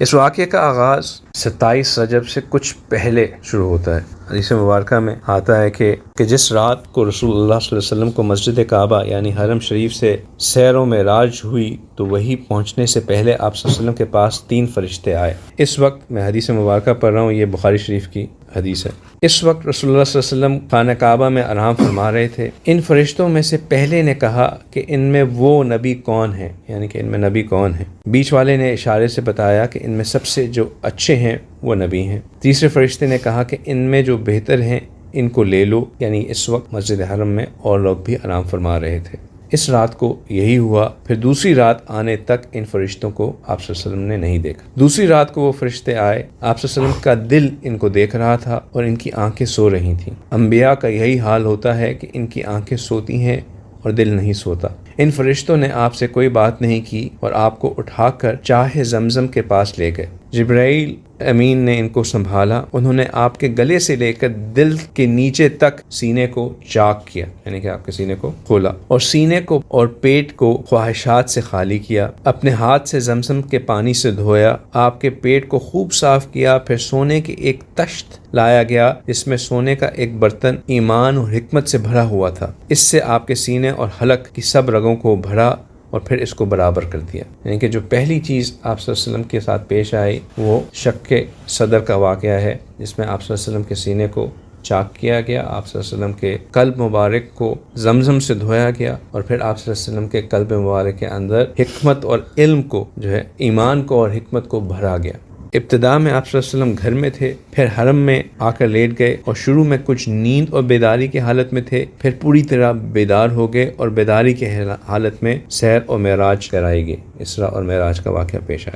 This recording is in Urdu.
اس واقعے کا آغاز 27 رجب سے کچھ پہلے شروع ہوتا ہے۔ حدیث مبارکہ میں آتا ہے کہ جس رات کو رسول اللہ صلی اللہ علیہ وسلم کو مسجد کعبہ یعنی حرم شریف سے سیر و معراج ہوئی تو وہی پہنچنے سے پہلے آپ صلی اللہ علیہ وسلم کے پاس 3 فرشتے آئے۔ اس وقت میں حدیث مبارکہ پڑھ رہا ہوں، یہ بخاری شریف کی حدیث ہے۔ اس وقت رسول اللہ صلی اللہ علیہ وسلم خانہ کعبہ میں آرام فرما رہے تھے۔ ان فرشتوں میں سے پہلے نے کہا کہ ان میں وہ نبی کون ہیں، یعنی کہ ان میں نبی کون ہیں۔ بیچ والے نے اشارے سے بتایا کہ ان میں سب سے جو اچھے ہیں وہ نبی ہیں۔ تیسرے فرشتے نے کہا کہ ان میں جو بہتر ہیں ان کو لے لو، یعنی اس وقت مسجد حرم میں اور لوگ بھی آرام فرما رہے تھے۔ اس رات کو یہی ہوا۔ پھر دوسری رات آنے تک ان فرشتوں کو آپ صلی اللہ علیہ وسلم نے نہیں دیکھا۔ دوسری رات کو وہ فرشتے آئے، آپ صلی اللہ علیہ وسلم کا دل ان کو دیکھ رہا تھا اور ان کی آنکھیں سو رہی تھیں۔ انبیاء کا یہی حال ہوتا ہے کہ ان کی آنکھیں سوتی ہیں اور دل نہیں سوتا۔ ان فرشتوں نے آپ سے کوئی بات نہیں کی اور آپ کو اٹھا کر چاہ زمزم کے پاس لے گئے۔ جبرائیل امین نے ان کو سنبھالا، انہوں نے آپ کے گلے سے لے کر دل کے نیچے تک سینے کو چاک کیا، یعنی کہ آپ کے سینے کو کھولا اور سینے کو اور پیٹ کو خواہشات سے خالی کیا۔ اپنے ہاتھ سے زمزم کے پانی سے دھویا، آپ کے پیٹ کو خوب صاف کیا، پھر سونے کی ایک تشت لایا گیا جس میں سونے کا ایک برتن ایمان اور حکمت سے بھرا ہوا تھا۔ اس سے آپ کے سینے اور حلق کی سب رگوں کو بھرا اور پھر اس کو برابر کر دیا۔ یعنی کہ جو پہلی چیز آپ صلی اللہ علیہ وسلم کے ساتھ پیش آئی وہ شق صدر کا واقعہ ہے، جس میں آپ صلی اللہ علیہ وسلم کے سینے کو چاک کیا گیا، آپ صلی اللہ علیہ وسلم کے قلب مبارک کو زمزم سے دھویا گیا اور پھر آپ صلی اللہ علیہ وسلم کے قلب مبارک کے اندر حکمت اور علم کو جو ہے ایمان کو اور حکمت کو بھرا گیا۔ ابتدا میں آپ صلی اللہ علیہ وسلم گھر میں تھے، پھر حرم میں آ کر لیٹ گئے اور شروع میں کچھ نیند اور بیداری کی حالت میں تھے، پھر پوری طرح بیدار ہو گئے اور بیداری کی حالت میں سیر اور معراج کرائی گئی۔ اسراء اور معراج کا واقعہ پیش آیا۔